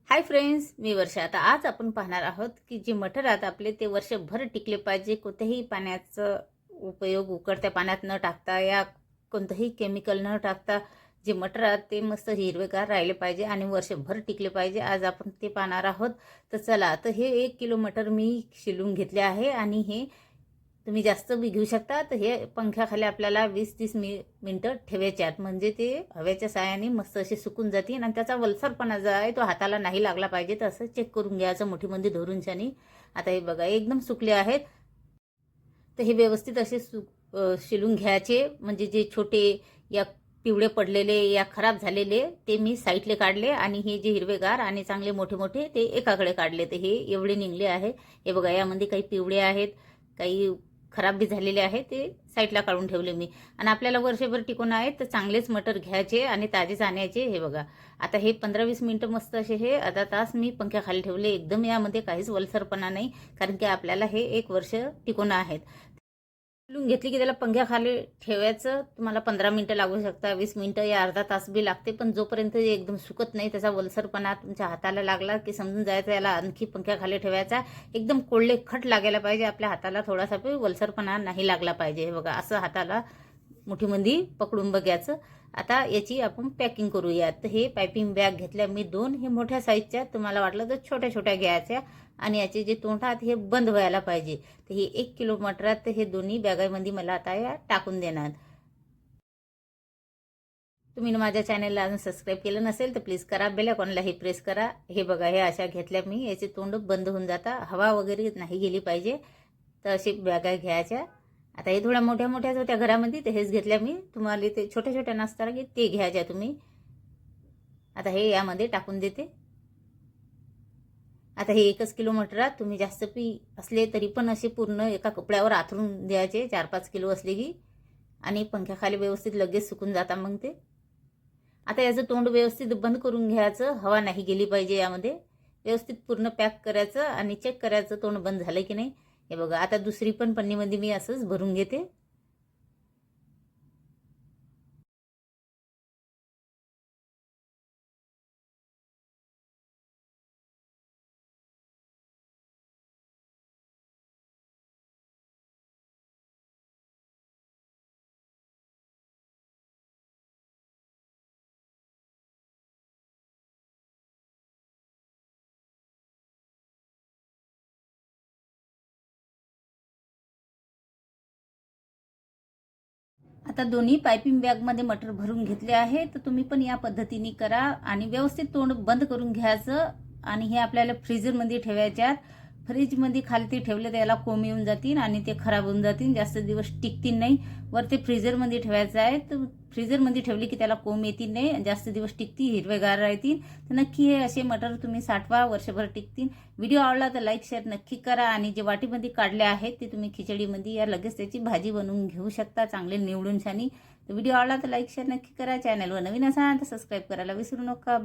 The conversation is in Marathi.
हाय फ्रेंड्स, मी वर्षा. आता आज आपण पाहणार आहोत की जे मटर आता आपले ते वर्षभर टिकले पाहिजे. कोणत्याही पाण्याचा उपयोग उकळत्या पाण्यात न टाकता या कोणतंही केमिकल न टाकता जे मटर आहेत ते मस्त हिरवेगार राहिले पाहिजे आणि वर्षभर टिकले पाहिजे. आज आपण ते पाहणार आहोत. तर चला, तर हे 1 किलो मटर मी शिलून घेतले आहे आणि हे तुम्ही जास्त बी घेऊ शकता. तर हे पंख्याखाली आपल्याला 20-30 मिनटं ठेवायचे आहेत, म्हणजे ते हवेच्या साहाय्याने मस्त असे सुकून जातील आणि त्याचा वलसरपणा जो आहे तो हाताला नाही लागला पाहिजे. तर असं चेक करून घ्यायचं मोठीमध्ये धरून छानी. आता हे बघा एकदम सुकले आहेत. तर हे व्यवस्थित असे शिलून घ्यायचे, म्हणजे जे छोटे या पिवळे पडलेले या खराब झालेले ते मी साईडले काढले आणि हे जे हिरवेगार आणि चांगले मोठे मोठे ते एकाकडे काढले. तर हे एवढे निघले आहे. हे बघा, यामध्ये काही पिवळे आहेत, काही खराब बी झालेले आहे, ते साईडला काढून ठेवले मी. आणि आपल्याला वर्षभर टिकून आहे तर चांगलेच मटर घ्यायचे आणि ताजेच आणायचे. हे बघा, आता हे 15-20 मिनटं मस्त असे हे अर्धा तास मी पंख्याखाली ठेवले. एकदम यामध्ये काहीच वलसरपणा नाही, कारण की आपल्याला हे 1 वर्ष टिकून आहेत. शिलून घेतली की त्याला पंख्याखाली ठेवायचं. तुम्हाला 15 मिनटं लागू शकता, 20 मिनटं या अर्धा तास बी लागते. पण जोपर्यंत ते एकदम सुकत नाही, त्याचा वलसरपणा तुमच्या हाताला लागला की समजून जायचं याला आणखी पंख्याखाली ठेवायचा. एकदम कोल्हे खट लागायला पाहिजे आपल्या हाताला, थोडासा बी वलसरपणा नाही लागला पाहिजे. हे बघा, असं हाताला मुठीमध्ये पकडून बघायचं. आता याची आपण पॅकिंग करूया. तर हे पायपिंग बॅग घेतल्या मी 2. हे मोठ्या साईजच्या, तुम्हाला वाटलं तर छोट्या छोट्या घ्यायच्या. आणि याचे जे तोंड आहेत हे बंद व्हायला पाहिजे. तर हे 1 किलो मटरात तर हे दोन्ही बॅगामध्ये मला आता या टाकून देणार. तुम्ही माझ्या चॅनलला अजून सबस्क्राईब केलं नसेल तर प्लीज करा, बेल आयकॉनलाही प्रेस करा. हे बघा, हे अशा घेतल्या मी. याचे तोंड बंद होऊन जाता, हवा वगैरे नाही गेली पाहिजे. तर अशी बॅगा घ्यायच्या. आता हे थोड्या मोठ्या मोठ्याच होत्या घरामध्ये, तर हेच घेतल्या मी. तुम्हाला ते छोट्या छोट्या नसतात की ते घ्यायच्या तुम्ही. आता हे यामध्ये टाकून देते. आता हे 1 किलो मटरात तुम्ही जास्त पी असले तरी पण असे पूर्ण एका कपड्यावर आथरून द्यायचे, 4-5 किलो असले की. आणि पंख्याखाली व्यवस्थित लगेच सुकून जाता मग ते. आता याचं तोंड व्यवस्थित बंद करून घ्यायचं, हवा नाही गेली पाहिजे यामध्ये. व्यवस्थित पूर्ण पॅक करायचं आणि चेक करायचं तोंड बंद झालं की नाही. हे बघा, आता दुसरी पण पन्नीमध्ये मी असंच भरून घेते. आता दोन्ही पायपिंग बॅगमध्ये मटर भरून घेतले आहे. तर तुम्ही पण या पद्धतीने करा आणि व्यवस्थित तोंड बंद करून घ्यायचं. आणि हे आपल्याला फ्रीजरमध्ये ठेवायच्यात. फ्रीजमध्ये खालती ठेवले तर याला कोंब येऊन जातील आणि ते खराब होऊन जातील, जास्त दिवस टिकतील नाही. वर ते फ्रीजरमध्ये ठेवायचं आहे. तर फ्रीजरमध्ये ठेवले की त्याला कोंब येतील नाही, जास्त दिवस टिकतील, हिरवेगार राहतील. तर नक्की हे असे मटर तुम्ही साठवा, वर्षभर टिकतील. व्हिडिओ आवडला तर लाईक शेअर नक्की करा. आणि जे वाटीमध्ये काढले आहेत ते तुम्ही खिचडीमध्ये या लगेच त्याची भाजी बनवून घेऊ शकता, चांगले निवडून छानी. तर व्हिडिओ आवडला तर लाईक शेअर नक्की करा. चॅनलवर नवीन असाल तर सबस्क्राईब करायला विसरू नका.